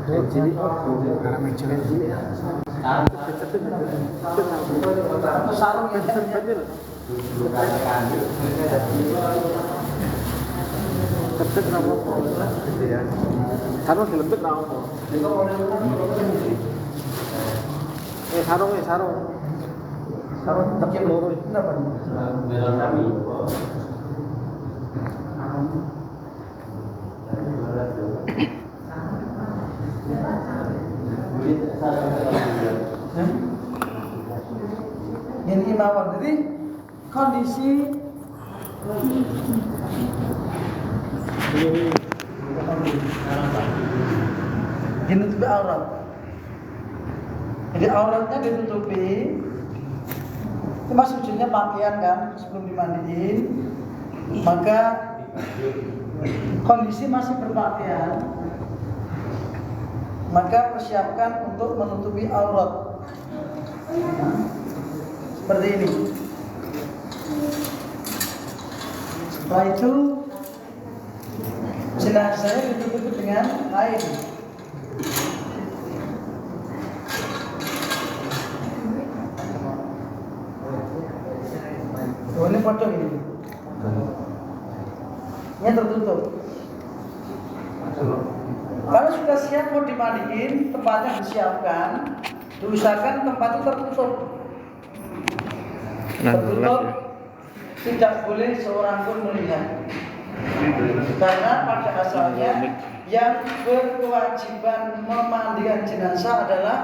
Jadi karena meja ini sarung yang terpencil. Ketek nama apa? Sarung dilempit nama apa? Sarung. Sarung tetap loro itu apa? Ini mawon. Jadi kondisi ditutupi aurat. Jadi auratnya ditutupi. Itu masih ujungnya pakaian kan sebelum dimandiin. Maka kondisi masih berpakaian, maka persiapkan untuk menutupi aurat. Seperti ini. Setelah itu jenazahnya ditutup dengan air. Oh, ini foto ini. Ini tertutup. Kalau sudah siap mau dimandiin, tempatnya disiapkan, diusahakan tempat itu tertutup. Tertutup, tidak boleh seorang pun melihat. Karena pada asalnya yang berkewajiban memandikan jenazah adalah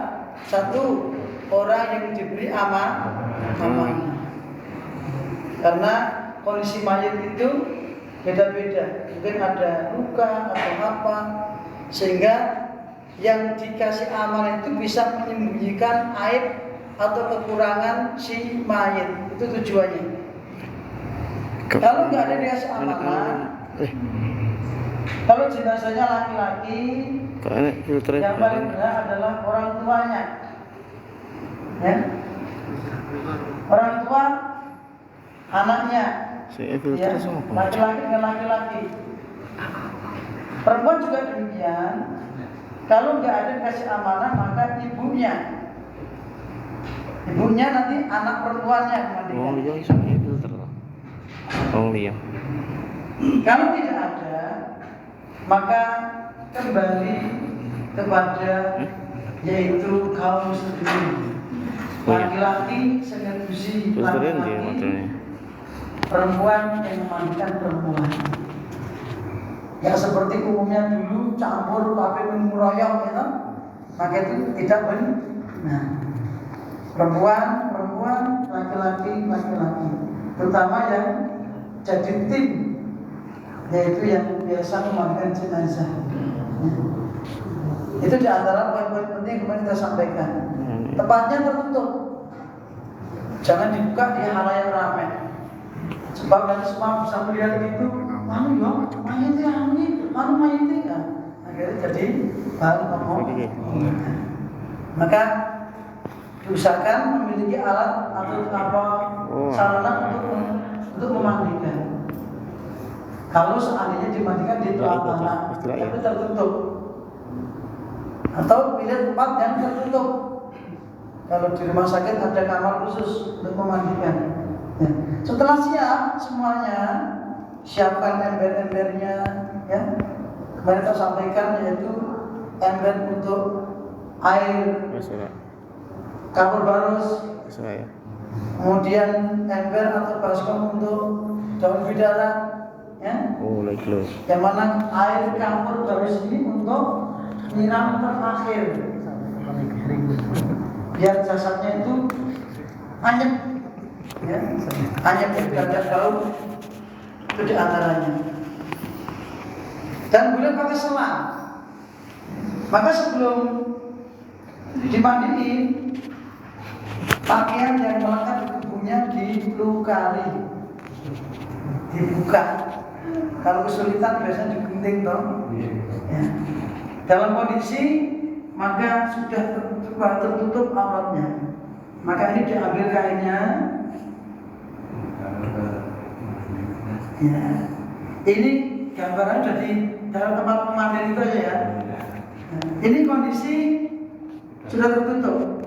satu orang yang diberi amanah. Karena kondisi mayat itu beda-beda, mungkin ada luka atau apa, sehingga yang dikasih amanah itu bisa menyembunyikan aib atau kekurangan si mayat. Itu tujuannya. Kalau nggak ada dikasih amanah, kalau jenazahnya laki-laki, yang paling benar adalah orang tuanya. Ya? Orang tua, anaknya, ya, laki-laki dengan laki-laki. Perempuan juga demikian. Kalau nggak ada dikasih amanah, maka ibunya nanti anak perempuannya memandikan. Kalau tidak ada, maka kembali kepada yaitu kaum muslimin. Laki-laki senerbusi laki-laki, perempuan yang memandikan perempuan. Ya seperti umumnya dulu campur tapi memuroyok gitu, maka itu tidak benar. Nah, perempuan, laki-laki, terutama yang jadi tim, yaitu yang biasa memandikan jenazah. Itu di antara poin-poin penting yang kemarin kita sampaikan. Tempatnya tertutup, jangan dibuka di halayak ramai. Sebab nanti semua bisa melihat itu, mayitnya kan. Akhirnya jadi baru ngomong. Maka diusahakan memiliki alat atau apa sarana untuk memandikan. Kalau seandainya dimandikan di tanah, tapi tertutup. Atau pilih tempat yang tertutup. Kalau di rumah sakit ada kamar khusus untuk memandikan. Ya. Setelah siap semuanya, siapkan ember-embernya, ya. Kemarin kita sampaikan yaitu ember untuk air kapur barus, kemudian ember atau baskom untuk daun bidara, ya. Yang mana air kapur barus ini untuk nyiram terakhir, biar jasadnya itu anyep, ya, anyep tidak ada bau, itu di antaranya. Dan boleh pakai selang. Maka sebelum dimandiin, pakaian yang melekat di tubuhnya dilukari, dibuka. Kalau kesulitan biasanya digunting toh. Ya. Dalam kondisi maka sudah tertutup auratnya, maka ini diambil kainnya. Ya. Ini gambaran dari dalam tempat pemandian itu aja ya. Ini kondisi sudah tertutup.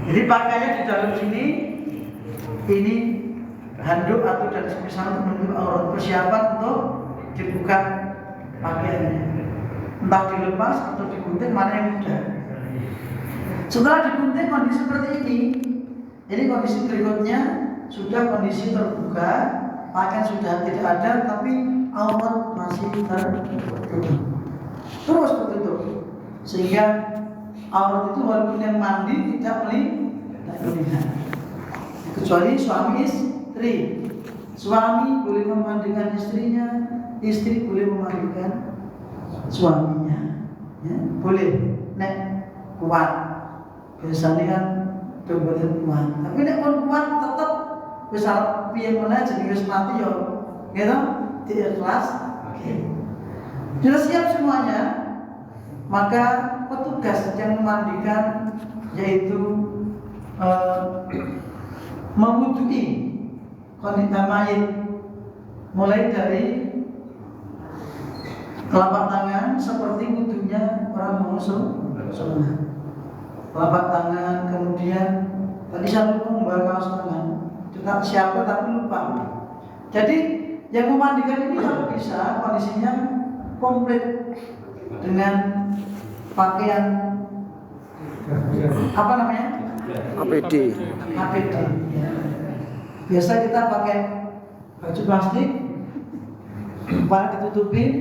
Jadi pakainya di dalam sini, ini handuk atau dan semisal menutup aurat, persiapan untuk dibuka pakaiannya. Entah dilepas atau digunting, mana yang mudah. Setelah digunting kondisi seperti ini kondisi berikutnya sudah kondisi terbuka, pakaian sudah tidak ada, tapi aurat masih tertutup, terus tertutup, sehingga aurat itu walaupun yang mandi tidak melihat, kecuali suami istri. Suami boleh memandikan istrinya, istri boleh memandikan suaminya, ya, boleh. Nek kuat, biasanya kan dompetnya kuat, tapi nek pun kuat tetap besar piye meneh jadi wis mati yo, gitu, diikhlas. Sudah siap semuanya, maka petugas yang memandikan yaitu mewudui kondisi mayit, mulai dari telapak tangan seperti wudunya orang musuh sunnah. Telapak tangan, kemudian tadi saya lupa membawa kaos tangan. Tetap siapa tapi lupa. Jadi yang memandikan ini kalau bisa kondisinya komplit dengan pakaian apa namanya? APD. APD. Biasa kita pakai baju plastik, kepala ditutupin,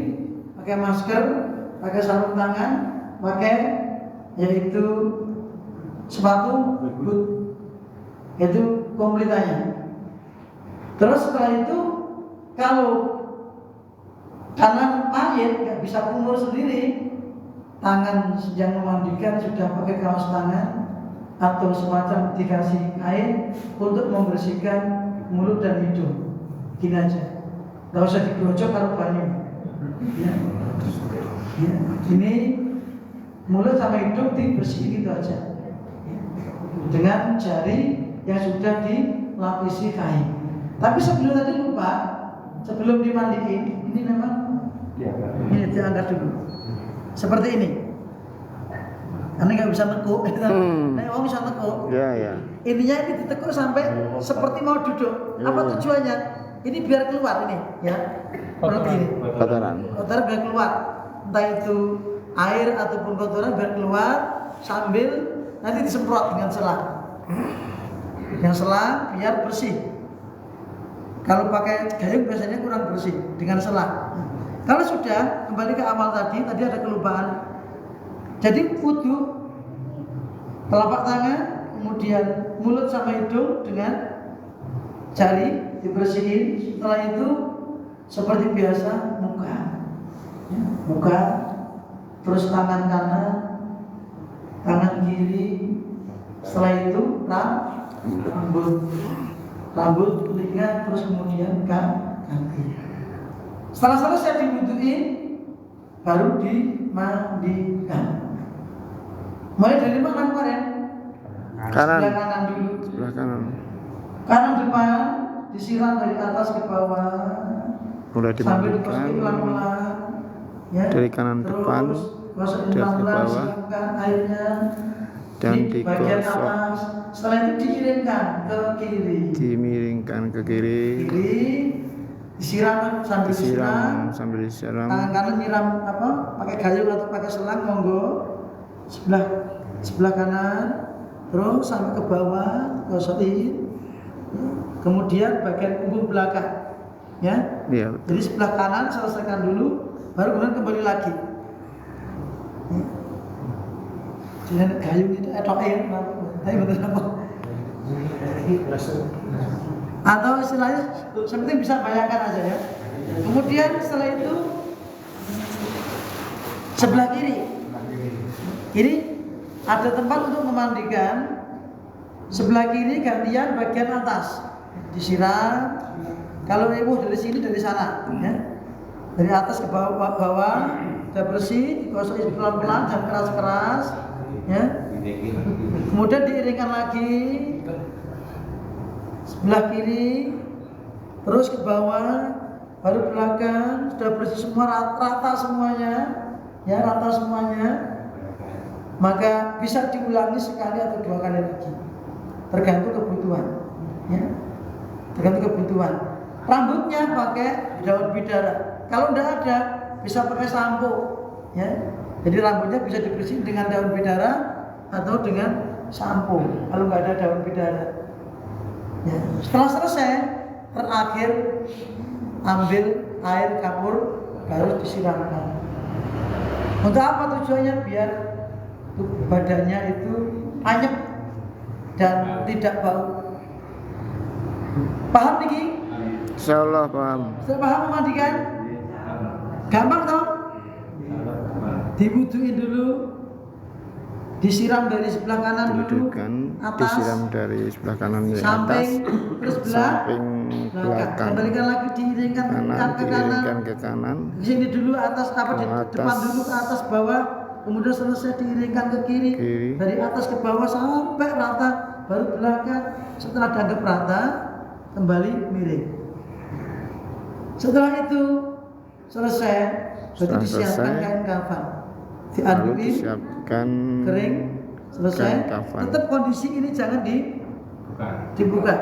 pakai masker, pakai sarung tangan, pakai yaitu sepatu boot, itu kompletannya. Terus setelah itu kalau karena mayit nggak bisa kumur sendiri, tangan yang memandikan sudah pakai kaos tangan atau semacam dikasih air untuk membersihkan mulut dan hidung. Gini aja, nggak usah digocok kalau banyak. Ya. Ya. Ini mulut sama hidung dibersihin gitu aja, ya. Dengan jari yang sudah dilapisi kain. Tapi sebelum tadi lupa, sebelum dimandiin, ini memang ini diangkat dulu. Seperti ini. Karena nggak bisa tekuk, nah orang bisa tekuk. Ya. Intinya ini ditekuk sampai seperti mau duduk. Apa tujuannya? Ini biar keluar ini, ya. Seperti ini. Kotoran biar keluar. Entah itu air ataupun kotoran biar keluar sambil nanti disemprot dengan selang. Yang selang biar bersih. Kalau pakai gayung biasanya kurang bersih dengan selang. Kalau sudah kembali ke awal tadi ada kelupaan. Jadi wudu, telapak tangan, kemudian mulut sama hidung dengan jari dibersihin. Setelah itu seperti biasa muka, terus tangan kanan, tangan kiri. Setelah itu rambut, telinga, terus kemudian kaki. Setelah selesai diwuduin, baru dimandikan. Mulai dari mana kemarin? Kanan. Sebelah kanan dulu. Sebelah kanan. Kanan depan disiram dari atas ke bawah. Mulai sambil dimandikan. dikosok pelan-pelan. Ya. Dari kanan terus, depan gosok dari pelan-pelan, bawah. siramkan airnya Dan di bagian digosok. atas. Setelah itu dikirimkan ke kiri. Dimiringkan ke kiri. Disiram sambil disiram. Sambil disiram. Tangan kanan nyiram pakai gayung atau pakai selang, monggo. Sebelah kanan, terus sampai ke bawah, gosokin. Kemudian bagian punggung belakang, ya. Iya. Jadi sebelah kanan selesaikan dulu, baru kemudian kembali lagi. Jangan gayung itu air, tapi betul apa? Atau istilahnya seperti bisa bayangkan aja ya. Kemudian setelah itu sebelah kiri ada tempat untuk memandikan. Sebelah kiri gantian bagian atas disiram. Kalau ibu dari sini dari sana, ya. Dari atas ke bawah sudah bersih, digosok pelan-pelan, jangan keras-keras, ya. Kemudian diiringkan lagi sebelah kiri, terus ke bawah, baru belakang, sudah bersih semua, rata semuanya, ya rata semuanya, maka bisa diulangi sekali atau 2 kali lagi, tergantung kebutuhan, ya, tergantung kebutuhan. Rambutnya pakai daun bidara, kalau tidak ada bisa pakai sampo, ya. Jadi rambutnya bisa dibersihin dengan daun bidara atau dengan sampo. Kalau nggak ada daun bidara, ya. Setelah selesai, terakhir ambil air kapur baru disiramkan. Untuk apa tujuannya? Biar badannya itu anyep dan tidak bau. Paham niki? Insyaallah paham. Sudah paham memandikan? Gampang toh? Diwuduin dulu, disiram dari sebelah kanan dulu, Diwudukan, atas, disiram dari sebelah kanan dari atas, samping, terus samping belakang, kembalikan lagi, diiringkan kanan, ke kanan. diiringkan ke kanan, Di sini dulu atas, apa di ke atas. depan dulu ke atas bawah, kemudian selesai diiringkan ke kiri, Kiri. dari atas ke bawah sampai rata, baru belakang. Setelah dianggap rata, kembali miring. Setelah itu selesai, berarti Setelah disiapkan selesai, kain kafan, lalu diaduin, disiapkan kering, selesai. kain kafan. Tetap kondisi ini jangan dibuka.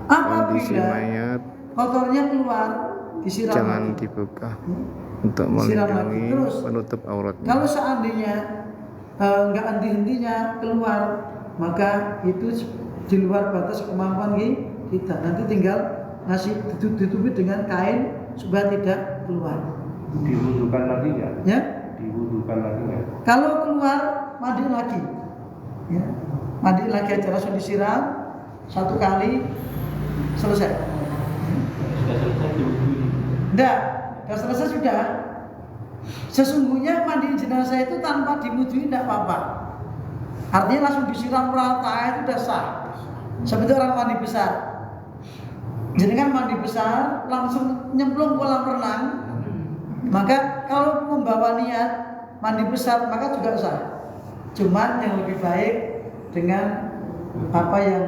Kondisi Apabila mayat kotornya keluar, disiram. jangan dibuka untuk Disiram melindungi lagi. Terus, penutup auratnya. kalau seandainya nggak henti-hentinya keluar, maka itu di luar batas kemampuan kita. Nanti tinggal ngasih ditutupi dengan kain supaya tidak keluar. Diwudukan lagi nggak? Ya, Diwudukan lagi nggak? kalau keluar mandi lagi, ya, mandi lagi aja, langsung disiram 1 kali, selesai. Sudah selesai diwuduin. Enggak, sudah selesai sudah. Sesungguhnya mandi jenazah itu tanpa diwuduin tidak apa-apa. Artinya langsung disiram rata itu sudah sah. Seperti orang mandi besar. Jadi kan mandi besar langsung nyemplung kolam renang. Maka kalau membawa niat mandi besar maka juga sah. Cuman yang lebih baik dengan apa yang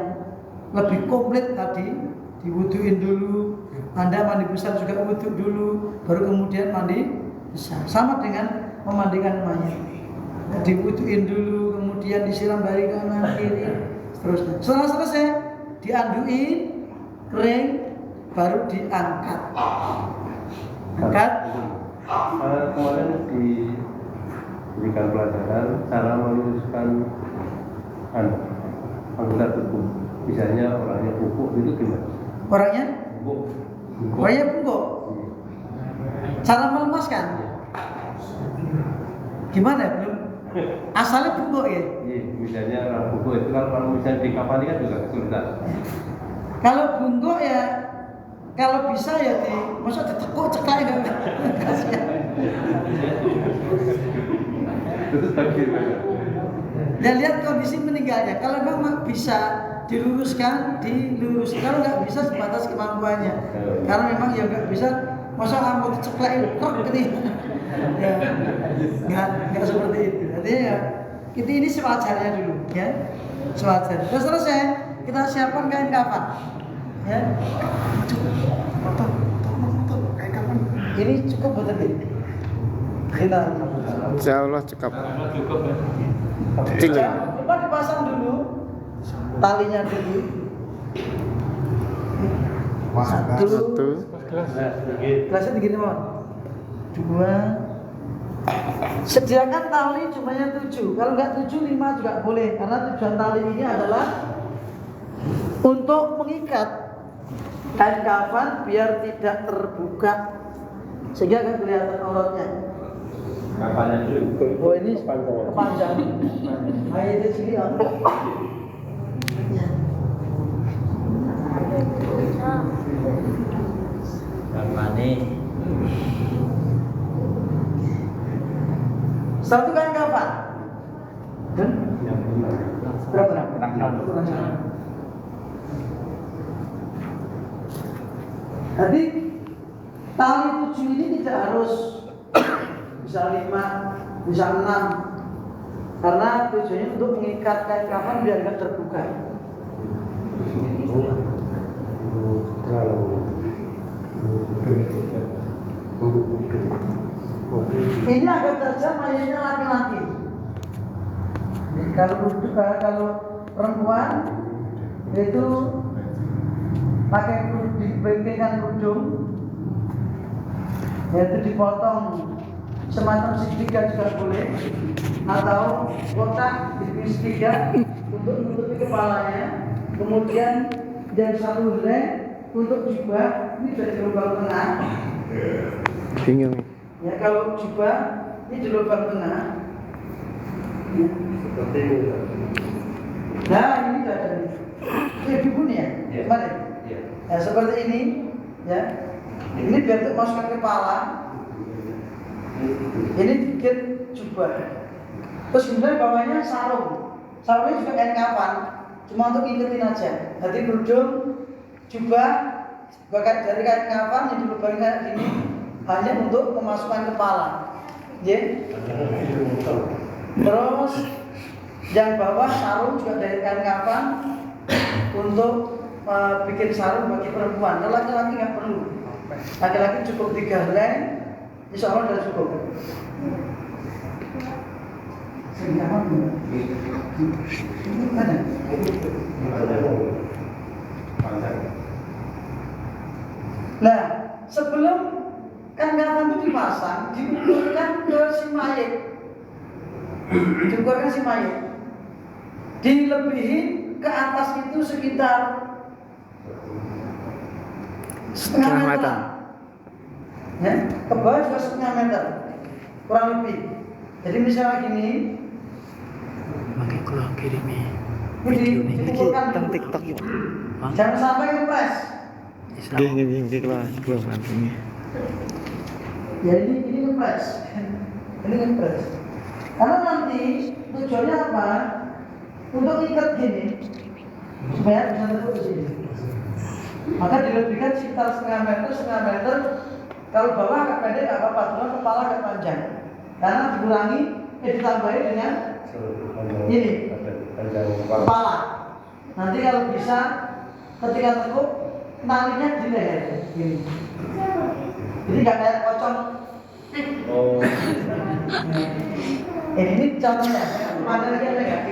lebih komplit tadi, diwuduin dulu. Anda mandi besar juga wudhu dulu, baru kemudian mandi besar. Sama dengan memandikan mayat. Diwuduin dulu, kemudian disiram dari kanan kiri, seterusnya. Setelah selesai, dianduin, kering, baru diangkat. Angkat. Kemarin diberikan pelajaran cara meluruskan anggota tubuh. Misalnya orangnya bungkuk itu gimana? Orangnya? Bungkuk. Orangnya bungkuk. Cara melemaskan? Gimana? Belum. Asalnya bungkuk ya? Iya, misalnya orang bungkuk itu kalau misalnya di kapal ini kan juga kesulitan. Kalau bungkuk ya, kalau bisa ya masa ditekuk ceklek kan? Kasihan. Terus bagaimana? Dan lihat kondisi meninggalnya. Kalau memang bisa diluruskan, diluruskan. Kalau nggak bisa sebatas kemampuannya. Karena memang ya nggak bisa. Masa mau diceklek truk gitu. Ya, nggak seperti itu. Artinya ya, ini sewajarnya dulu, ya. Sewajarnya. Terus selesai, kita siapkan kain kafan. Ya. Cukup. Kain kafan. Ini cukup betul ini. Kita. Insyaallah cukup. Cukup ya. Kecil lagi. Coba dipasang dulu talinya dulu. Satu. Gelasnya begini mohon. 2. Sediakan tali jumlahnya 7. Kalau nggak 7, 5 juga boleh. Karena tujuan tali ini adalah untuk mengikat kain kafan biar tidak terbuka sehingga nggak kelihatan auratnya. Kapannya dulu? Oh ini kepanjang. Ayatnya sini apa? Ya. Kapan Setelah itu kain kafan. Berapa? Jadi tali 7 ini tidak harus bisa 5, bisa 6. Karena tujuannya untuk mengikat kain kafan biar nggak terbuka. Ini agak saja mayatnya laki-laki. Kalau perempuan itu pakai diberikan kerudung, yaitu dipotong semacam segitiga juga boleh, atau kotak dibikin segitiga untuk menutupi kepalanya. Kemudian yang satu helai untuk jubah ini dari lubang tengah. Bingung. Ya, kalau jubah ini di lubang tengah. Ya. Nah, ini sudah ada. Ini bibun ya? Kemarin? Ya, seperti ini. Ya. Ini biar untuk masukkan kepala. Ini bikin jubah. Terus kemudian bawahnya sarung. Sarungnya juga kain kapan, cuma untuk ngikutin aja. Jadi kerudung, jubah, bahkan dari kain kapan yang dilubangin kayak gini hanya untuk memasukkan kepala. Ya. Terus yang bawah sarung juga dari kain kapan untuk bikin sarung bagi perempuan. Kalau laki-laki nggak perlu. Laki-laki cukup 3 helai, insya Allah sudah cukup. Nah, sebelum kain-kapan itu dipasang, diukurkan ke si mayit. Diukurkan si mayit. Dilebihin ke atas itu sekitar setengah meter. Ya, ke bawah juga setengah meter, kurang lebih. Jadi misalnya gini, pakai keluar kirimi ini diukurkan Tentang dulu. TikTok yuk. Jangan sampai ngepres. Gini kelas belum ini. Ya ini ngepres. Ini ngepres. Karena nanti tujuannya apa? Untuk ikat gini supaya bisa tetap di sini. Maka dilebihkan sekitar setengah meter. Kalau bawah agak pendek nggak apa-apa, cuma kepala agak panjang. Karena dikurangi, ditambahin dengan ini kepala. Nanti kalau bisa ketika tekuk talinya di leher gini. Jadi nggak kayak pocong. Oh. Ini contohnya. Ada lagi ada nggak?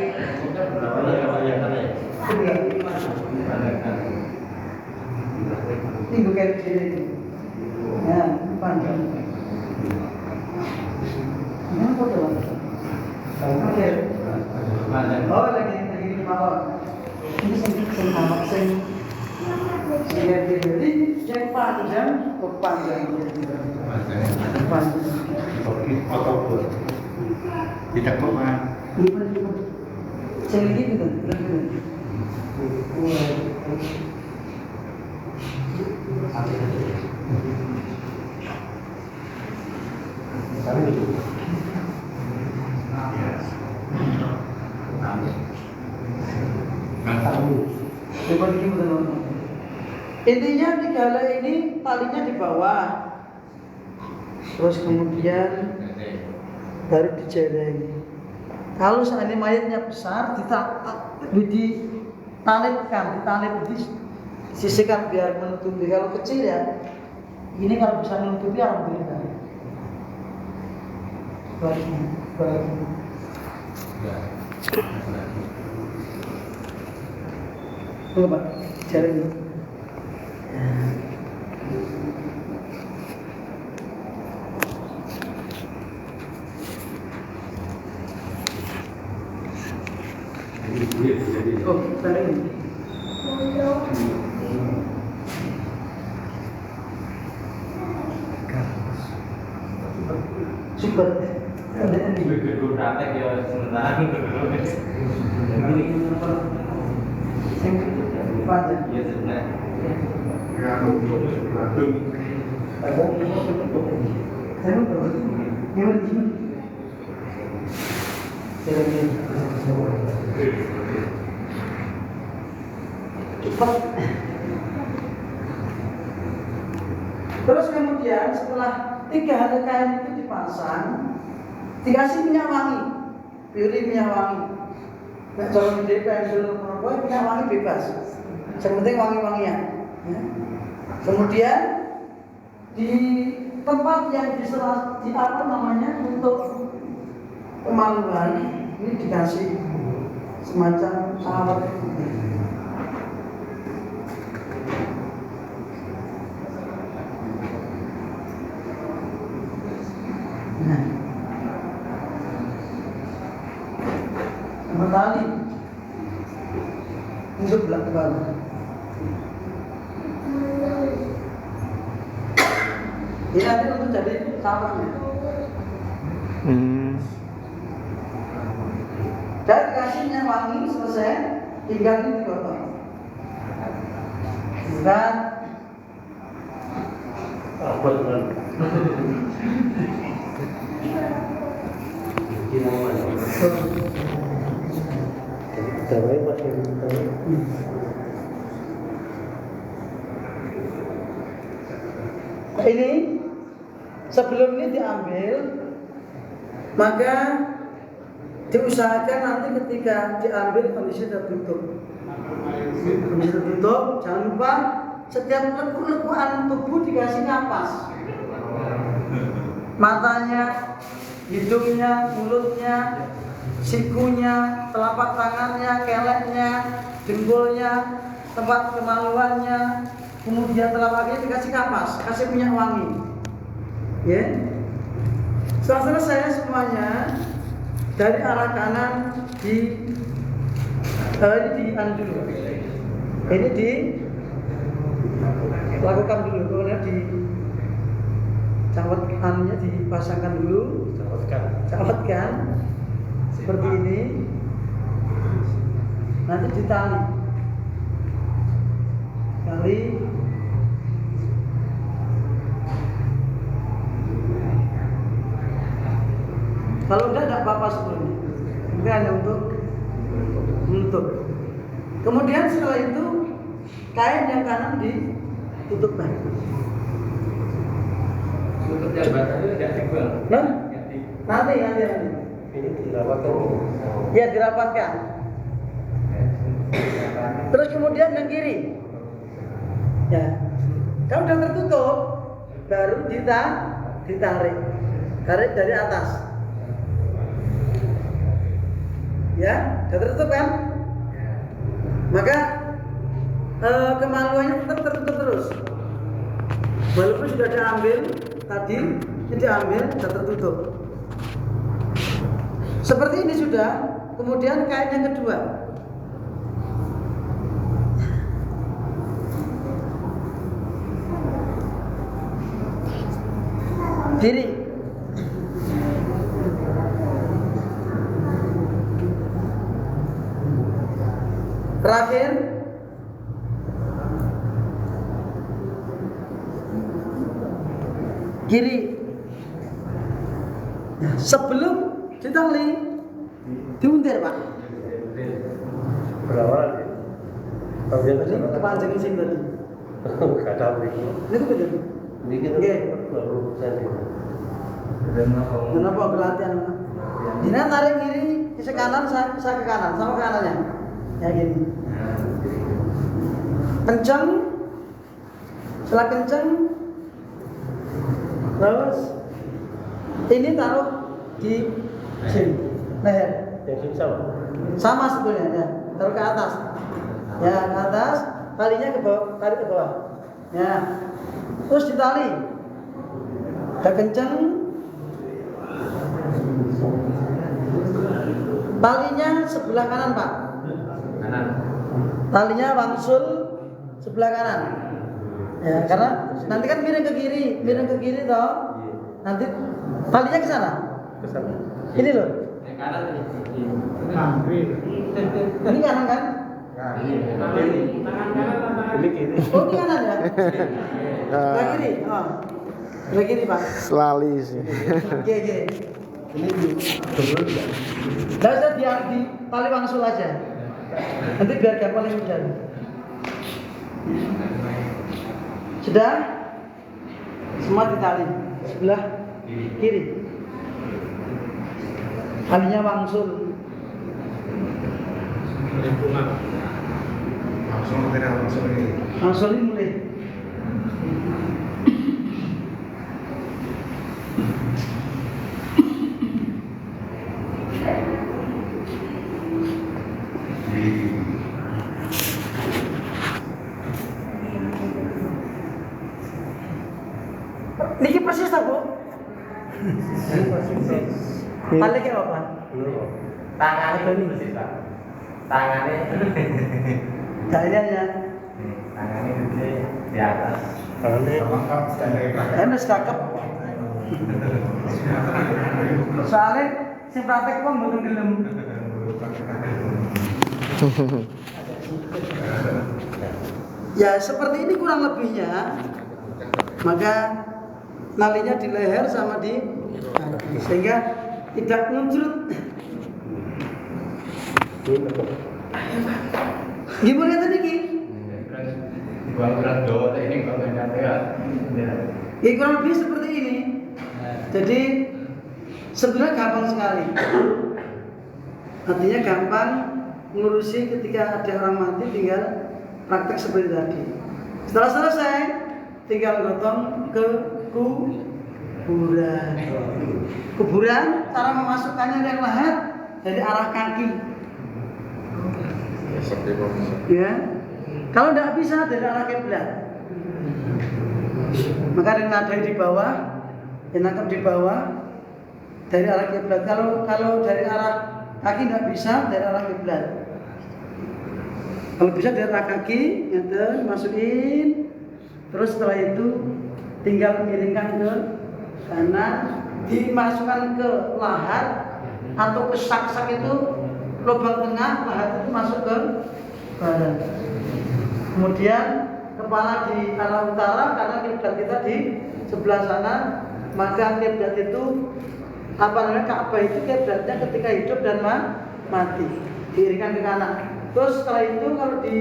Ini bukan gini. Ya, panjang. Ini foto. Oke. Oh, lagi di bawah. Ini sing amak sing jadi yang panjang, panjang. Tidak kok mah. Sing iki gitu. Intinya 3 helai ini talinya di bawah, terus kemudian baru dijereng. Kalau seandainya mayatnya besar, ditalitkan, disisihkan biar menutupi. Kalau kecil ya, ini kalau bisa menutupi alhamdulillah. Baik. Coba jaring. Oh, jaring. Super. Ada ini. Begitu praktek ya sebentar. Panjang. Iya sebenarnya. Terus kemudian setelah 3 helai kain itu dipasang, dikasih minyak wangi, pilih minyak wangi. Nggak jangan di pendel, minyak wangi bebas. Yang penting wangi-wangian. Ya. Kemudian tempat yang diserah di apa namanya untuk kemaluan ini dikasih semacam alat. Nah, sama tali untuk belakang. Ini nanti untuk jadi sarungnya. Dan dikasihnya wangi selesai, tinggal ini dipotong. Bukan Apa dengan Nah, ini sebelum ini diambil, maka diusahakan nanti ketika diambil kondisi tertutup. Kondisi tertutup, jangan lupa setiap lekuan tubuh dikasih napas. Matanya, hidungnya, mulutnya, sikunya, telapak tangannya, keleknya, jempolnya, tempat kemaluannya, kemudian telapaknya dikasih kapas, kasih minyak wangi. Ya. Setelah selesai semuanya, dari arah kanan dilakukan dulu. Ini dilakukan dulu, kemudian cawatkannya dipasangkan dulu, cawatkan seperti ini. Nanti ditali. Tali. Kalau tidak apa-apa sebelumnya. Ini hanya untuk menutup. Kemudian setelah itu kain yang kanan ditutupkan. untuk jabatannya tidak dibuang? Nah, nanti. Ini dirapatkan. Ya dirapatkan. Terus kemudian yang kiri. Ya. Kalau sudah tertutup, baru ditarik. Tarik dari atas. Ya, sudah tertutup kan? Maka kemaluannya tetap tertutup terus. Walaupun sudah diambil tadi, ini diambil sudah tertutup. Seperti ini sudah. Kemudian kain yang kedua. Kiri. Terakhir kiri. Nah, sebelum ditali diuntir Pak. Berapa? Tadi kepanjang di sini tadi. Enggak tahu ini. Ini tuh betul. Ini kita baru saja. Kenapa pelatihan? Dina tarik kiri, ke kanan, saya ke kanan, sama ke kanannya. Ya gini. Kencang. Setelah kencang, terus ini taruh di sini, leher. Yang sini sama. Sama sebetulnya, ya. Taruh ke atas. Ya, ke atas, talinya ke bawah, tarik ke bawah. Ya. Terus ditali. Udah kencang. Talinya sebelah kanan, Pak. Kanan. Talinya wangsul sebelah kanan. Ya, karena nanti kan miring ke kiri toh. Nanti talinya ke sana. Ke sana. Ini loh. Yang kanan ini. Ini kanan kan? Ini kiri. Oh, ini kanan ya? Sebelah kiri. Oh. Sebelah kiri, Pak. Selali sih. Oke. Ini double. Nggak usah di tali wangsul aja. Nanti biar gampang mudah. Sudah? Semua ditali sebelah kiri. Talinya wangsul. Wangsul ini mulai. Niki persis tak Bu? Balik ya apa? Tangannya itu bersih Pak. Tangannya Kayaknya tangannya gede di atas. Ini sekakep. Soalnya si praktek pun butuh gelem. Ya seperti ini kurang lebihnya. Maka nalinya di leher sama di kaki sehingga tidak nguncrut. Gimana tadi Ki? Berat doa ini kalau nyata ya. Ya kurang lebih seperti ini. Jadi sebenarnya gampang sekali. Artinya gampang ngurusi ketika ada orang mati tinggal praktek seperti tadi. Setelah selesai tinggal gotong ke kuburan. Kuburan cara memasukkannya yang lahat dari arah kaki. Ya. Kalau tidak bisa dari arah kiblat. Maka dinadai di bawah, dinangkap di bawah dari arah kiblat. Kalau dari arah kaki tidak bisa dari arah kiblat. Kalau bisa dari arah kaki, itu masukin. Terus setelah itu tinggal miringkan ke kanan, dimasukkan ke lahat atau ke sak-sak itu lubang tengah lahat itu masuk ke badan. Kemudian kepala di arah utara karena kiblat kita di sebelah sana, maka kiblat itu Ka'bah itu kiblatnya ketika hidup dan mati diiringkan ke kanan. Terus setelah itu kalau di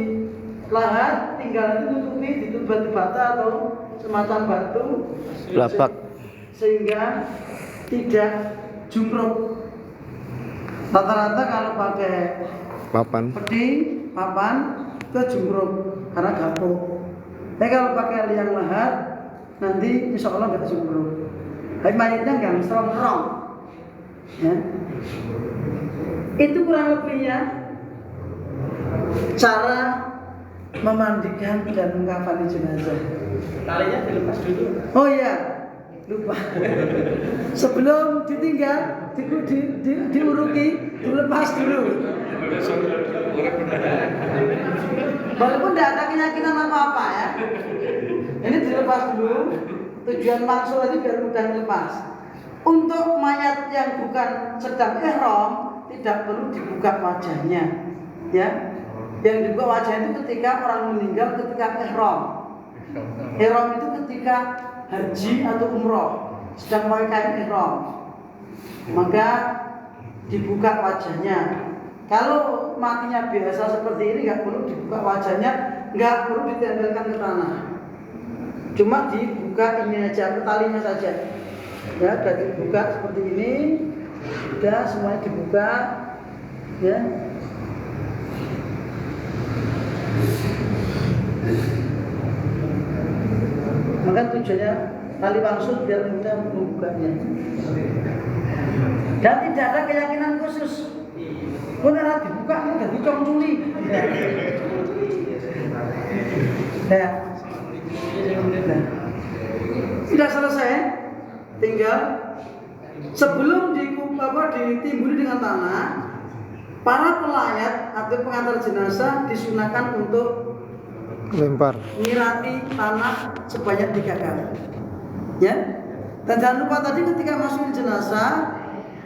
lahat tinggal ditutupi ditutup batu bata atau semacam batu Lapak. sehingga tidak jumruk. Rata-rata kalau pakai Papan. peti, papan itu jumruk karena gapuk. Tapi kalau pakai liang lahat nanti insya Allah nggak jumruk. Tapi mayatnya nggak serong-serong. Ya. Itu kurang lebihnya cara memandikan dan mengkafani jenazah. Talinya dilepas dulu. Oh iya, lupa. Sebelum ditinggal, diuruki, dilepas dulu. Walaupun tidak ada keyakinan apa-apa ya. Ini dilepas dulu. Tujuan maksud itu biar mudah dilepas. Untuk mayat yang bukan sedang ihram tidak perlu dibuka wajahnya, ya. Yang dibuka wajah itu ketika orang meninggal ketika ihram. Ihram itu ketika haji atau umroh sedang pakai kain ihram, maka dibuka wajahnya. Kalau matinya biasa seperti ini nggak perlu dibuka wajahnya, nggak perlu ditempelkan ke tanah. Cuma dibuka ini aja, talinya saja. Ya, sudah dibuka seperti ini, sudah semuanya dibuka, ya. Maka tujuannya tali maksud biar mudah membukanya. Dan tidak ada keyakinan khusus. Pun ada dibuka, udah dicong culi. Ya. Sudah selesai, tinggal sebelum ditimbuli dengan tanah, para pelayat atau pengantar jenazah disunahkan untuk Lempar. nyirami tanah sebanyak 3 kali. Ya. Dan jangan lupa tadi ketika masukin jenazah,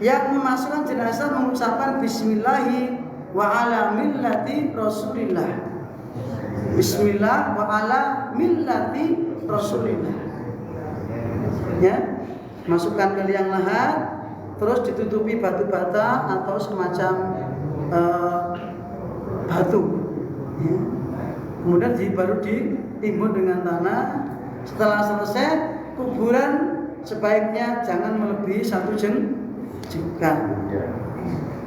yang memasukkan jenazah mengucapkan Bismillahi wa ala millati Rasulillah. Bismillah wa ala millati Rasulillah. Ya, masukkan ke liang lahat, terus ditutupi batu bata atau semacam batu. Ya. Kemudian baru ditimbun dengan tanah. Setelah selesai, kuburan sebaiknya jangan melebihi 1 jengkal.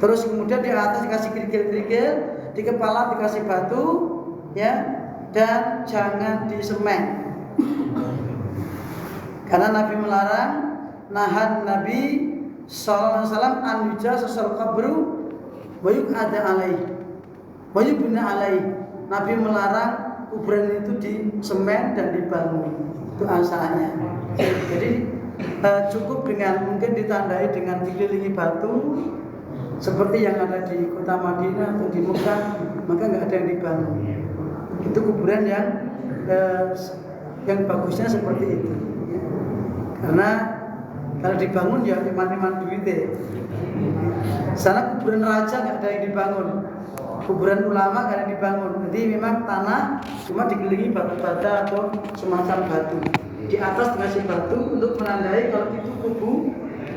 Terus kemudian di atas dikasih kerikil-kerikil, di kepala dikasih batu, ya, dan jangan disemen. Karena Nabi melarang nahan Nabi sallallahu alaihi wasallam an yujasal qabru wa yuqada alaihi wa yubna alaihi. Nabi melarang kuburan itu disemen dan dibangun. Itu asalnya. Jadi cukup dengan mungkin ditandai dengan dikelilingi batu seperti yang ada di kota Madinah atau di Mekah, maka nggak ada yang dibangun. Itu kuburan yang bagusnya seperti itu. Karena kalau dibangun ya iman-iman duitnya. Sana kuburan raja nggak ada yang dibangun, kuburan ulama nggak ada yang dibangun. Jadi memang tanah cuma dikelilingi batu-bata atau semacam batu. Di atas dikasih batu untuk menandai kalau itu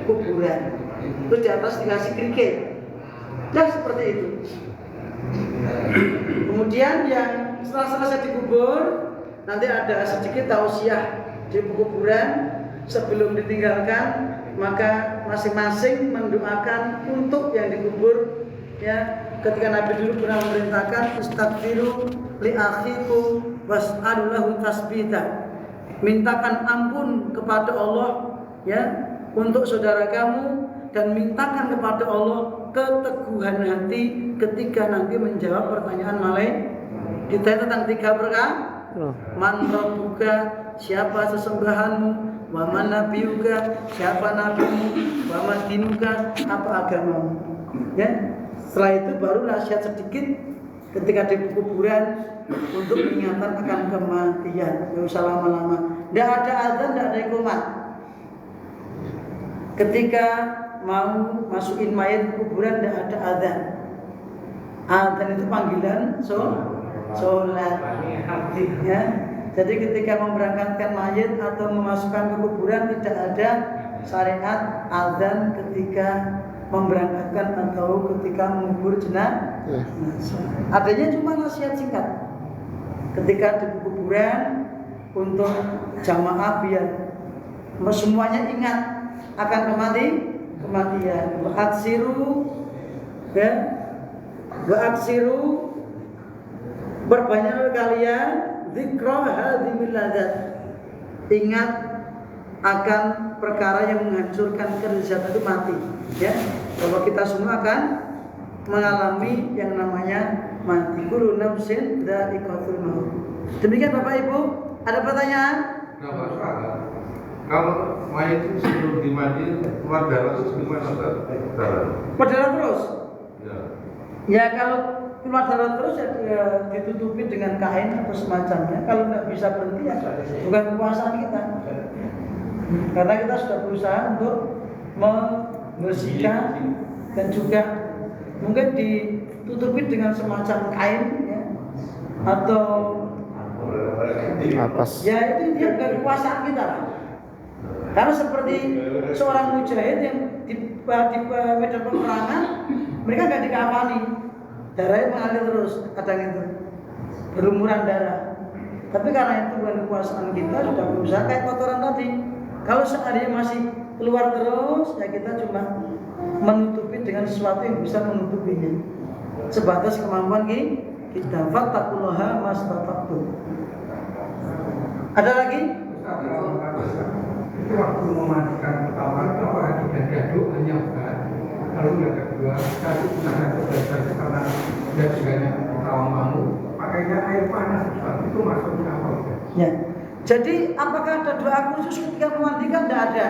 kuburan. Terus di atas dikasih kerikil. Ya seperti itu. Kemudian yang setelah selesai dikubur, nanti ada sedikit tausiah di kuburan sebelum ditinggalkan, maka masing-masing mendoakan untuk yang dikubur. Ya, ketika Nabi dulu pernah memerintahkan istaghfiru li akhikum was'alu lahu tasbita. Mintakan ampun kepada Allah ya untuk saudara kamu dan mintakan kepada Allah keteguhan hati ketika nanti menjawab pertanyaan malaikat. Kita tentang 3 perkara. Man rabbuka, siapa sesembahanmu, wa man nabiyuka, siapa nabimu, wa ma dinuka, apa agamamu. Ya. Setelah itu baru nasihat sedikit ketika di kuburan untuk mengingatkan akan kematian. Tidak usah lama-lama. Tidak ada azan, tidak ada iqamah. Ketika mau masukin mayat ke kuburan tidak ada azan. Azan itu panggilan sholat. Ya. Jadi ketika memberangkatkan mayat atau memasukkan ke kuburan tidak ada syariat azan ketika memberangkatkan atau ketika mengubur jenazah. Adanya cuma nasihat singkat. Ketika di kuburan untuk jamaah biar semuanya ingat akan kematian. Wa'aksiru berbanyak kalian dzikra hadhimil ladzat. Ingat akan perkara yang menghancurkan kelezatan itu mati. Ya, bahwa kita semua akan mengalami yang namanya mati. Kullu nafsin dha'iqatul maut. Demikian Bapak Ibu, ada pertanyaan? Kalau mayat itu sebelum dimandiin keluar darah terus gimana darah? Berdarah terus? Ya. Ya kalau keluar darah terus ya ditutupi dengan kain atau semacamnya. Kalau nggak bisa berhenti ya bukan kekuasaan kita. Karena kita sudah berusaha untuk membersihkan dan juga mungkin ditutupi dengan semacam kain ya, atau Atas. ya itu dia bukan kekuasaan kita lah. Karena seperti seorang mujahid yang di medan peperangan, mereka nggak dikafani, darahnya mengalir terus, kadang itu berlumuran darah. Tapi karena itu bukan kekuasaan kita, sudah berusaha kayak kotoran tadi. Kalau seandainya masih keluar terus, ya kita cuma menutupi dengan sesuatu yang bisa menutupinya. Sebatas kemampuan kita. Fattaqullaha mastata'tum. Ada lagi? Itu waktu mematikan pertama apa tidak doanya bukan? Lalu yang kedua satu karena tidak banyak kawan kamu pakainya air panas itu maksudnya apa? Ya. Jadi apakah ada doa khusus ketika memandikan? Tidak ada.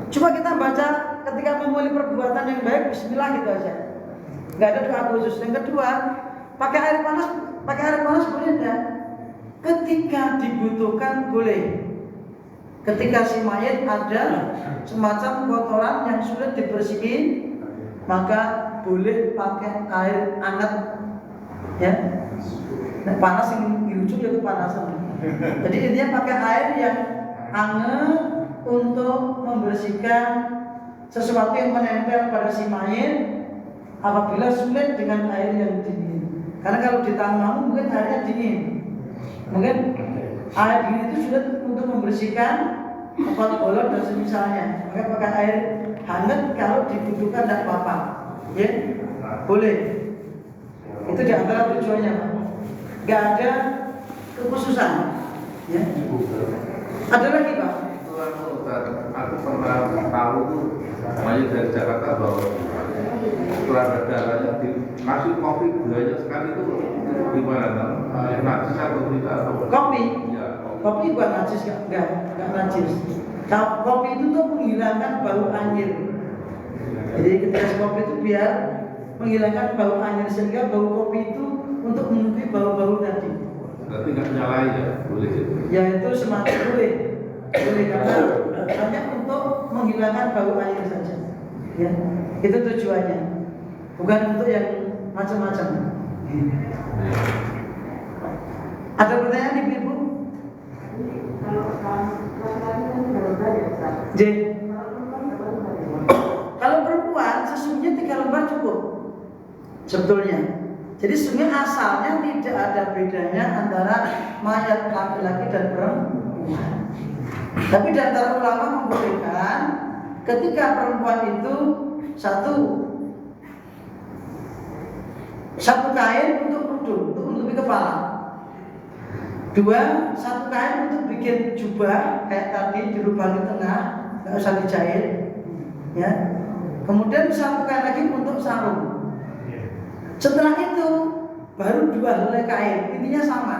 Cuma kita baca ketika memulai perbuatan yang baik, bismillah gitu aja. Nggak ada doa khusus. Yang kedua, pakai air panas boleh enggak? Ketika dibutuhkan boleh. Ketika si mayat ada semacam kotoran yang sulit dibersihin, maka boleh pakai air hangat. Ya. Nah, panas yang dirujuk itu kepanasan. Jadi intinya pakai air yang hangat untuk membersihkan sesuatu yang menempel pada si mayat apabila sulit dengan air yang dingin. Karena kalau di tamu mungkin airnya dingin. Mungkin air dingin itu sulit untuk membersihkan tempat bolong dan semisalnya. Maka pakai air hangat kalau dibutuhkan tidak apa-apa. Ya, boleh. Itu di antara tujuannya, Pak. Gak ada kekhususan. Ya. Ada lagi, Pak. Ustaz. Aku pernah tahu tuh banyak dari Jakarta bahwa setelah darahnya dikasih kopi banyak sekali itu gimana kan? Najis atau tidak? Atau Kopi? Ya. Kopi bukan najis, enggak najis. Kopi itu tuh menghilangkan bau anyir. Jadi ketika kopi itu biar menghilangkan bau anyir, sehingga bau kopi itu untuk menutupi bau-bau tadi. Berarti nggak nyalain ya? Boleh itu? Ya itu semacam boleh karena hanya untuk menghilangkan bau air saja. Ya, itu tujuannya. Bukan untuk yang macam-macam. Ada pertanyaan ibu? J. Kalau perempuan sesungguhnya 3 lembar cukup sebetulnya. Jadi sebenarnya asalnya tidak ada bedanya antara mayat laki-laki dan perempuan. Tapi di antara ulama membolehkan ketika perempuan itu satu kain untuk kerudung, untuk menutupi kepala. 2, satu kain untuk bikin jubah kayak tadi dirubah di tengah, nggak usah dijahit, ya. Kemudian satu kain lagi untuk sarung. Setelah itu baru 2 helai kain, intinya sama.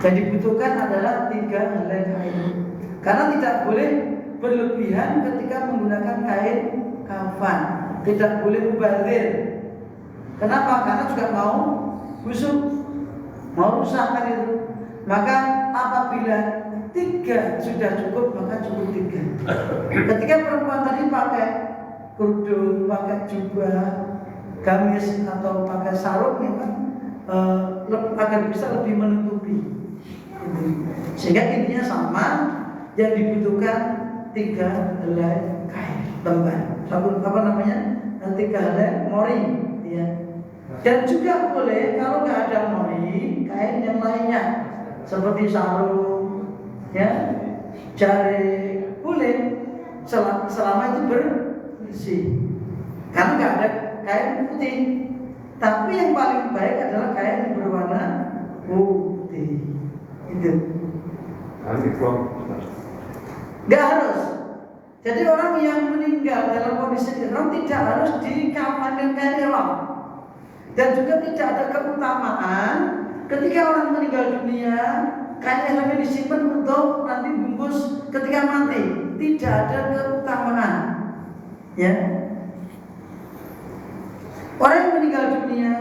Yang dibutuhkan adalah 3 helai kain. Karena tidak boleh berlebihan ketika menggunakan kain kafan. Tidak boleh mubazir. Kenapa? Karena juga mau busuk, mau rusak kan itu. Maka apabila 3 sudah cukup, maka cukup 3. Ketika perempuan tadi pakai kerudung, pakai jubah, gamis atau pakai sarung, memang agar bisa lebih menutupi. Sehingga intinya sama, yang dibutuhkan 3 helai kain lembar. Apa namanya? 3 helai mori, ya. Dan juga boleh kalau nggak ada mori, kain yang lainnya seperti sarung, ya, jari, boleh selama itu bersih. Karena nggak ada kain putih. Tapi yang paling baik adalah kain yang berwarna putih. Itu. Nggak harus. Jadi orang yang meninggal dalam kondisi ihram tidak harus dikafan dengan kain ihram. Dan juga tidak ada keutamaan ketika orang meninggal dunia kain ihramnya disimpan untuk nanti bungkus ketika mati. Tidak ada keutamaan. Ya. Orang yang meninggal dunia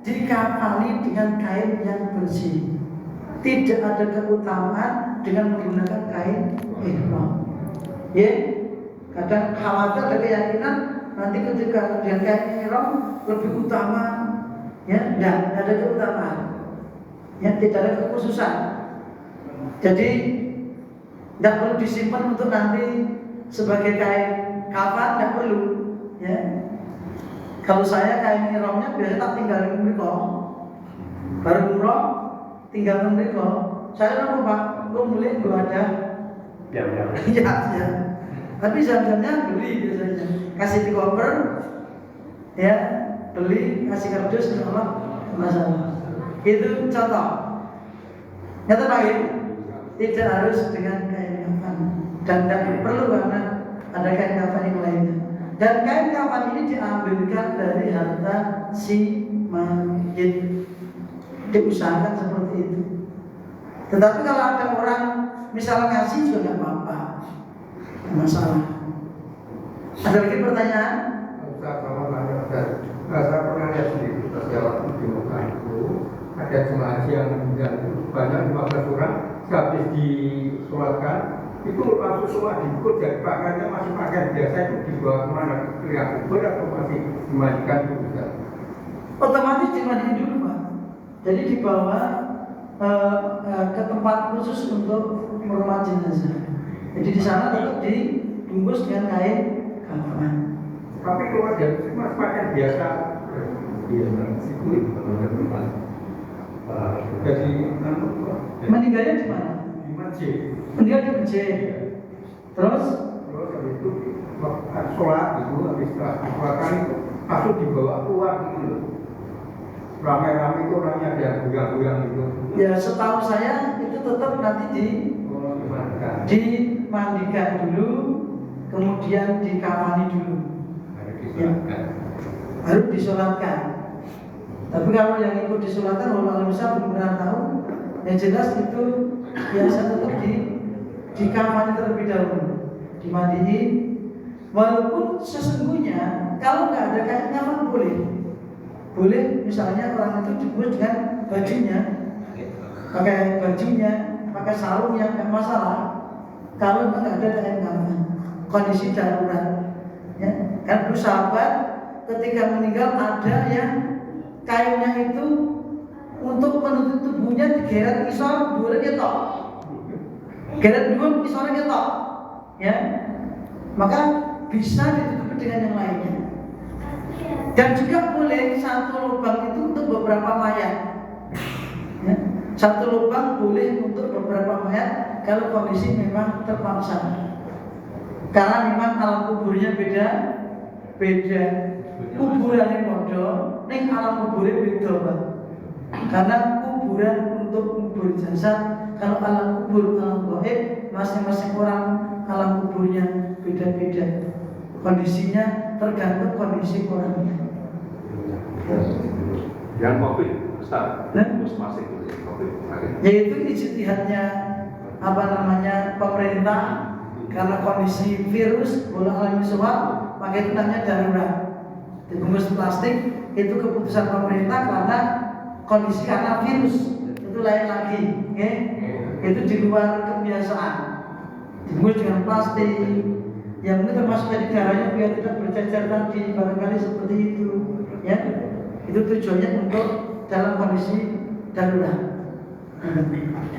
dikafani dengan kain yang bersih. Tidak ada keutamaan dengan menggunakan kain ihram. Ya, kadang khawatir ada keyakinan nanti ketika dengan kain ihram lebih utama. Ya, tidak ada keutamaan. Ya, tidak ada kekhususan. Jadi tidak perlu disimpan untuk nanti sebagai kain kafan, tidak perlu. Ya. Kalau saya kain ihramnya biasanya tak tinggalin mereka. Baru umroh tinggal mereka. Saya lupa Pak, gue beli gue ada. Ya. Tapi jamnya beli biasanya. Kasih di koper, ya, beli, kasih kardus, Allah masalah. Itu contoh. Nyata baik. Tidak harus dengan kain kafan dan tidak perlu karena ada kain kafan yang lainnya. Dan kain kafan ini diambilkan dari harta si mayit. Diusahakan seperti itu. Tetapi kalau ada orang misalnya ngasih juga nggak apa-apa, masalah. Ada lagi pertanyaan? Saya pernah lihat di perjalanan di Mekah itu ada jemaah haji yang banyak 15 orang, habis disolatkan itu langsung semua diikut, jadi pakaiannya masih pakaian biasa itu dibawa kemana, ke kubur atau masih dimandikan itu bisa? Otomatis dimandikan dulu Pak. Jadi dibawa ke tempat khusus untuk merawat jenazah. Jadi di sana tetap dibungkus dengan kain kafan. Tapi kalau dia masih pakaian biasa, jadi meninggalnya di mana? di masjid. Meninggal di masjid. Terus Habis itu sholat gitu, habis sholatkan itu langsung dibawa keluar gitu. Ramai-ramai itu orangnya ada yang goyang-goyang gitu. ya setahu saya itu tetap nanti dimandikan dimandikan dulu, kemudian dikafani dulu. Baru disolatkan. Tapi kalau yang ikut disolatkan, Allah bisa belum pernah tahu. Yang jelas itu biasa tetap dikafani terlebih dahulu, dimandiin. Walaupun sesungguhnya kalau nggak ada kain kafan boleh misalnya orang itu dibungkus dengan bajunya, pakai sarungnya, nggak masalah. Kalau nggak ada kain kafan, kondisi darurat. Ya, kan dulu sahabat ketika meninggal ada yang kainnya itu untuk menutup tubuhnya digeret isor dua ketok, geret dua isornya ketok, ya, maka bisa ditutupi dengan yang lainnya. Dan juga boleh satu lubang itu untuk beberapa mayat, ya. Satu lubang boleh untuk beberapa mayat kalau kondisi memang terpaksa. Karena memang alam kuburnya beda. Kuburannya bodoh, ning alam kuburnya beda, Pak. Karena kuburan untuk kubur jasad, kalau alam kubur, alam gaib, masing-masing orang alam kuburnya beda-beda. Kondisinya tergantung kondisi orangnya. Yang COVID, Ustaz, masih COVID. Yaitu ijtihadnya pemerintah karena kondisi virus bola alami suap, maka itu namanya darurat. Dibungkus plastik itu keputusan pemerintah karena kondisi karena virus itu lain lagi, okay? Itu di luar kebiasaan. Dibungkus dengan plastik, yang ini termasuk dari darahnya biar tidak bercecer tadi, barangkali seperti itu, ya. Itu tujuannya untuk dalam kondisi darurat.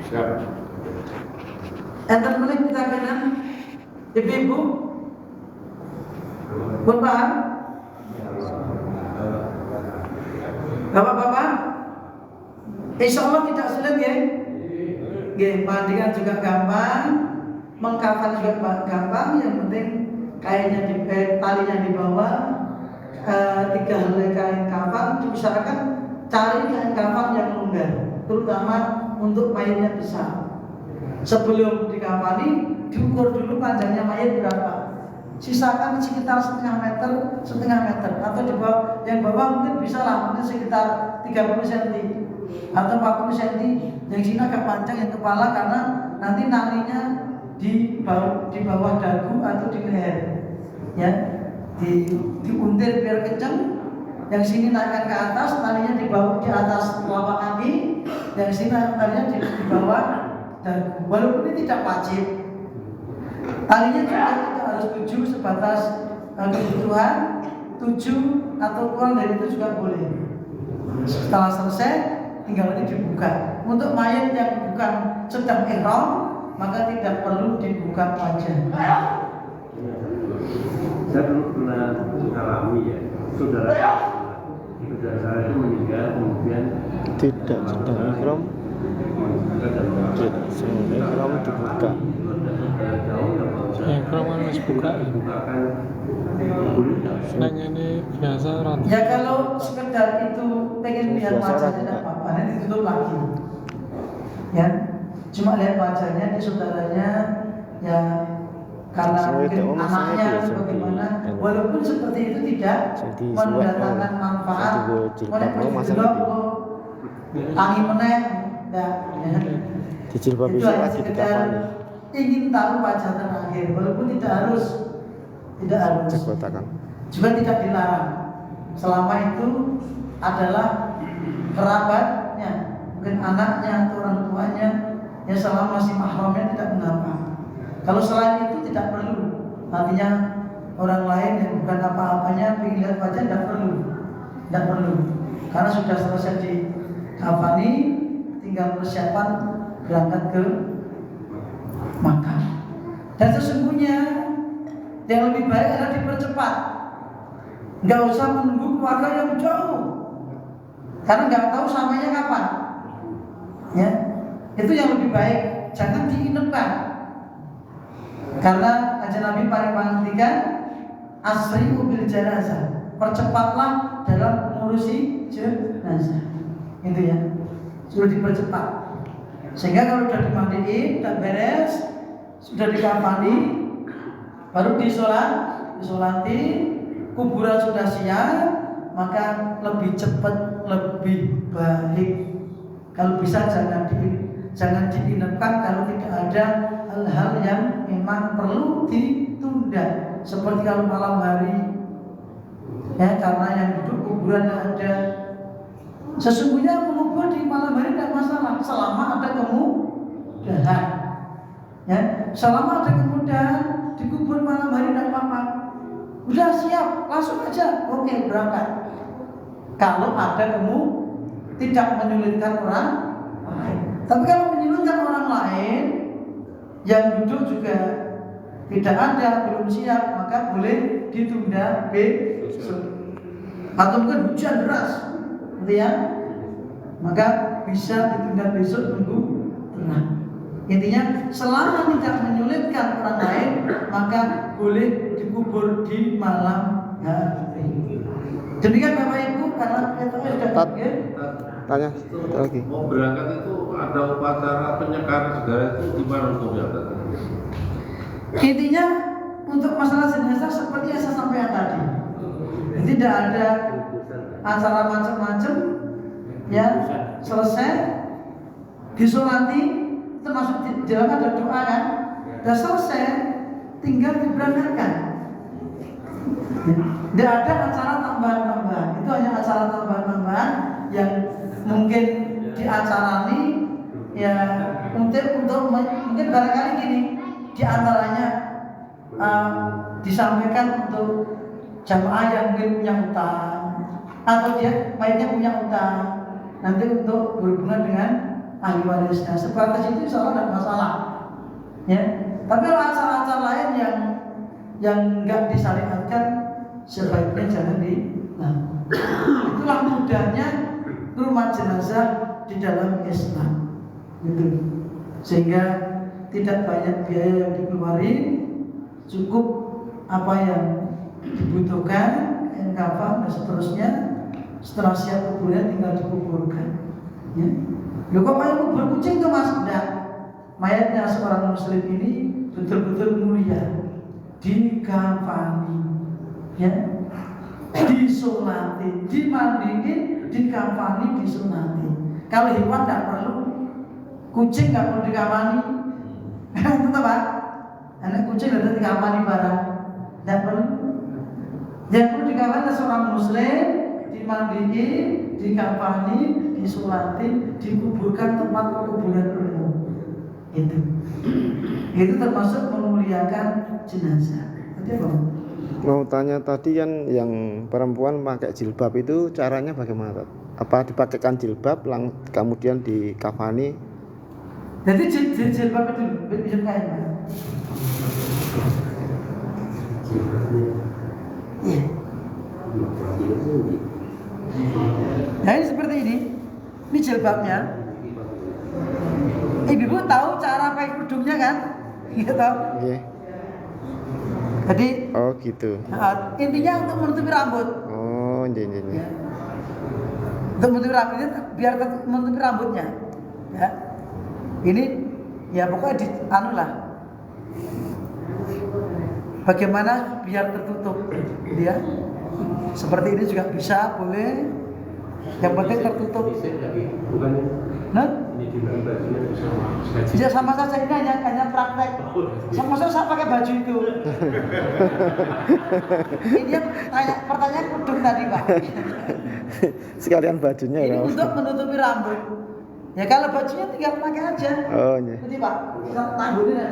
Siap. Enten menit kita kenal, ibu-ibu, bapak, bapak-bapak, insya Allah tidak sulit ya. Mandikan juga gampang, mengkafan juga gampang. Yang penting kainnya talinya di bawah, 3 helai kain kafan. Diusahakan cari kain kafan yang longgar, terutama untuk mayatnya besar. Sebelum dikafani, diukur dulu panjangnya mayat berapa. Sisakan sekitar setengah meter atau di bawah, yang bawah mungkin bisa lah, mungkin sekitar 30 cm atau 40 cm. Yang sini agak panjang yang kepala karena nanti nalinya di bawah dagu atau di leher, ya, diuntir biar kencang. Yang sini naikkan ke atas, talinya di bawah, di atas telapak kaki. Yang sini talinya di bawah dagu. Walaupun ini tidak wajib, talinya juga tidak harus 7 sebatas kebutuhan, 7 atau kurang dari itu juga boleh. Setelah selesai, tinggal ini dibuka. Untuk mayat yang bukan sedang ihram, maka tidak perlu dibuka wajah. Saya dulu pernah mengalami ya, saudara saya itu meninggal, kemudian Tidak sedang ihram. Tidak sedang ihram dibuka. Ihram harus buka. Nanya ini biasa orang. Ya kalau sekedar itu pengen lihat wajahnya tidak apa-apa, nanti ditutup lagi. Ya, cuma lihat wajahnya di saudaranya, ya karena mungkin anaknya atau bagaimana. Walaupun seperti itu tidak mendatangkan manfaat. Tangi meneh, ya. Dijilbab Itu bisa hanya lagi sekedar dikafani. ingin tahu wajah terakhir, walaupun tidak harus. Dikotakan. Juga tidak dilarang selama itu adalah kerabatnya, mungkin anaknya atau orang tuanya, ya selama masih mahramnya tidak mengapa. Kalau selain itu tidak perlu, artinya orang lain yang bukan apa-apanya ingin lihat wajah tidak perlu, karena sudah selesai di kafani, tinggal persiapan berangkat ke Makkah. Dan sesungguhnya yang lebih baik adalah dipercepat. Nggak usah menunggu keluarga yang jauh, karena nggak tahu samanya kapan. Ya, itu yang lebih baik. Jangan diinepkan. Karena Kanjeng Nabi paling menghentikan asri'u bil janazah. Percepatlah dalam mengurusi jenazah. Itu ya, suruh dipercepat. Sehingga kalau sudah dimandiin, sudah beres, sudah dikafani, baru disolati, kuburan sudah siap, maka lebih cepat, lebih baik. Kalau bisa jangan diinapkan kalau tidak ada hal-hal yang memang perlu ditunda. Seperti kalau malam hari, ya, karena yang duduk kuburan ada. Sesungguhnya mengubur di malam hari tidak masalah selama ada kemudahan. Ya, selama ada kemudahan dikubur malam hari tidak apa-apa. Udah siap, langsung aja, oke berangkat. Kalau ada tidak menyulitkan orang lain. Tapi kalau menyulitkan orang lain yang duduk juga tidak ada, belum siap, maka boleh ditunda besok. Atau mungkin hujan deras, gitu ya, maka bisa ditunda besok tunggu tenang. Intinya selama tidak menyulitkan orang lain, maka boleh dikubur di malam hari. Demikian Bapak Ibu, karena kita sudah Tanya lagi. Mau berangkat itu ada upacara penyekaran segala itu gimana hukumnya? Intinya untuk masalah jenazah seperti yang saya sampaikan tadi, tidak ada acara macam-macam, ya, selesai disolati, termasuk di dalam ada doa kan, dan selesai tinggal diberangkatkan. Tidak ada acara tambahan-tambahan, itu hanya acara tambahan-tambahan yang mungkin diacarani, ya, untuk mungkin barangkali gini, diantaranya disampaikan untuk jamaah yang mungkin punya utang, atau dia mayatnya punya utang, nanti untuk berhubungan dengan ahli warisnya. Sebatas itu insya Allah tidak masalah, ya. Tapi kalau acara-acara lain yang nggak disyariatkan, sebaiknya jangan dilakukan. Itulah mudahnya rumah jenazah di dalam Islam, gitu. Sehingga tidak banyak biaya yang dikeluarin, cukup apa yang dibutuhkan, kain kafan dan seterusnya. Setelah siap kuburan tinggal dikuburkan. Ya. Loh kok mayat kubur kucing tuh Mas? Enggak. Mayatnya seorang muslim ini betul-betul mulia, dikafani, ya, disolati, dimandiin, dikafani, disolati. Kalau hewan tidak perlu, kucing nggak perlu dikafani. Itu Pak, anak kucing ada dikafani barang, tidak perlu. Yang perlu dikafani adalah seorang muslim, dimandiin, dikafani, disolati, dikuburkan tempat kuburan umum. Itu termasuk memuliakan jenazah. Tadi apa? Mau tanya tadi kan yang perempuan pakai jilbab itu caranya bagaimana? Apa dipakaikan jilbab kemudian dikafani? Jadi jilbab itu bisa kain Pak. Iya. Nah ini seperti ini. Ini jilbabnya. Ibu tahu cara pakai kerudungnya kan? Gitu. Yeah. Jadi Oh gitu. Intinya untuk menutupi rambut. Oh iya. Ya. Untuk menutupi rambutnya, biar menutupi rambutnya. Ya. Ini ya pokoknya anulah. Bagaimana biar tertutup, ya? Seperti ini juga bisa, boleh. Yang penting tertutup. Nah, bisa sama saja, ini hanya praktek. Maksudnya saya pakai baju itu. Ini yang pertanyaan kerudung tadi Pak. Sekalian bajunya ini ya. untuk menutupi rambut. Ya kalau bajunya tinggal pakai aja. Oh iya. Jadi Pak, tanggulnya.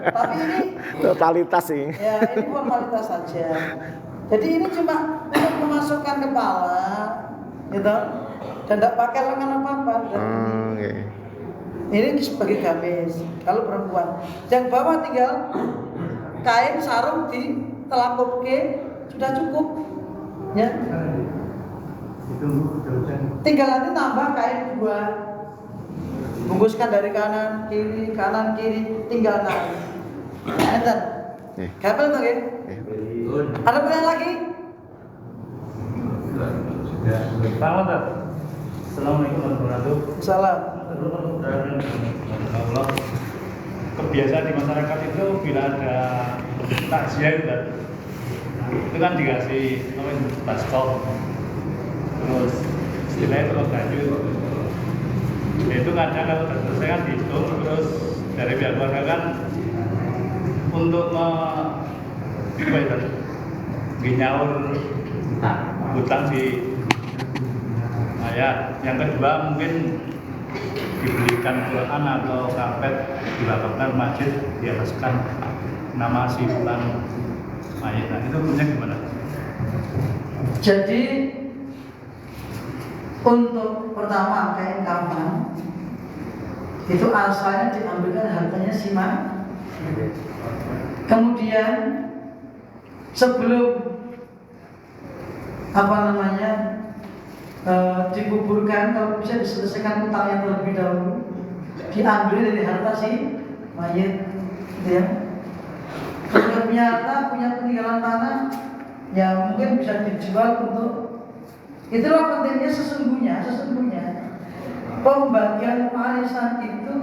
Tapi ini Totalitas sih. ya ini formalitas saja. Jadi ini cuma untuk memasukkan kepala, gitu. Dan tidak pakai lengan apa-apa. Okay. Ini sebagai gamis. Kalau perempuan, yang bawah tinggal kain sarung di telakupke sudah cukup, ya. Tinggal nanti tambah kain dua, bungkuskan dari kanan kiri, tinggal kanan. Enten. Gapel tuh ya? Ada pertanyaan lagi? Assalamualaikum warahmatullahi wabarakatuh. Salam. kebiasaan di masyarakat itu bila ada takziah itu kan dikasih baskop, terus istilahnya telur baju. Itu kadang kalau sudah selesai kan dihitung, terus dari pihak keluarga kan untuk nyaur hutang si mayat. Yang kedua mungkin dibelikan Quran atau karpet dilapakkan masjid di ataskan nama si fulan mayat. Nah, itu punya gimana? Jadi untuk pertama kain kafan itu asalnya diambilkan hartanya si mayat. Kemudian sebelum dikuburkan, kalau bisa diselesaikan utangnya terlebih dahulu, diambil dari harta si mayit, ya. Kalau punya harta, punya peninggalan tanah, ya mungkin bisa dijual untuk. Itulah pentingnya sesungguhnya pembagian warisan itu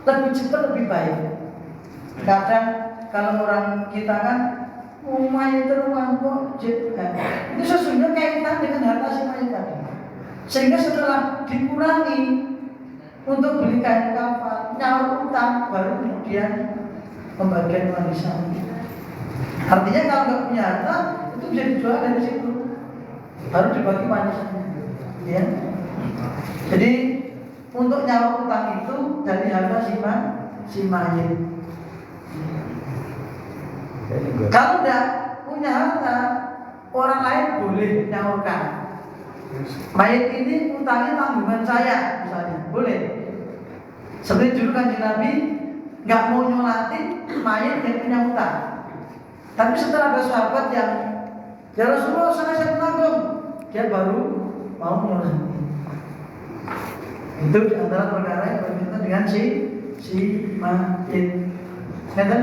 lebih cepat lebih baik. Kadang kalau orang kita kan mayat teruang kok, itu sesungguhnya kaitan dengan harta si mayat tadi. Sehingga setelah dikurangi untuk beli kain kafan, nyaur utang, baru kemudian pembagian warisan. Artinya kalau nggak punya harta itu bisa dijual dari situ, baru dibagi warisan. Ya. Jadi untuk nyaur utang itu dari harta si mayit. Kalau tidak punya harta, orang lain boleh nyaurkan. Mayit ini utangnya tanggungan saya, misalnya, boleh. Seperti dulu Kanjeng Nabi nggak mau nyolatin mayit yang punya utang. Tapi setelah ada sahabat yang ya Rasulullah saya menanggung, dia baru mau nyolatin. Itu diantara perkara yang berkaitan dengan si mayit. Ngerti?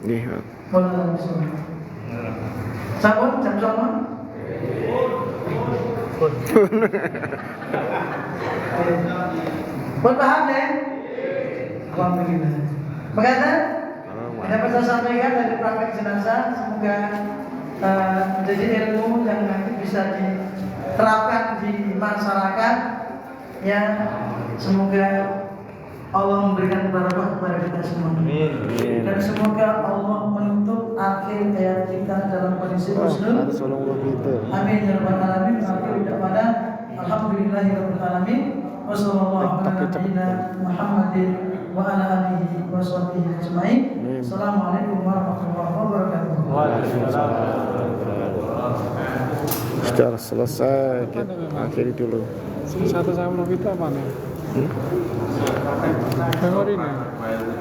Iya. Boleh Sabun jam sama. Pun paham deh? Alhamdulillah. Bagaimana? Dapat saya sampaikan dari praktek jenazah, semoga menjadi ilmu yang nanti bisa diterapkan di masyarakat. Ya, semoga Allah memberikan barakah kepada kita semua. Dan semoga Allah menutup akhir hayat kita dalam kondisi husnul. Amin ya rabbal alamin. Akhir da'wana alhamdulillahirabbil alamin. Wassallallahu ala nabiyyina Muhammadin wa ala alihi wa sahbihi ajmain. Assalamualaikum warahmatullahi wabarakatuh. Sudah selesai, kita akhiri dulu. Satu sama itu apa nih? Memori nih.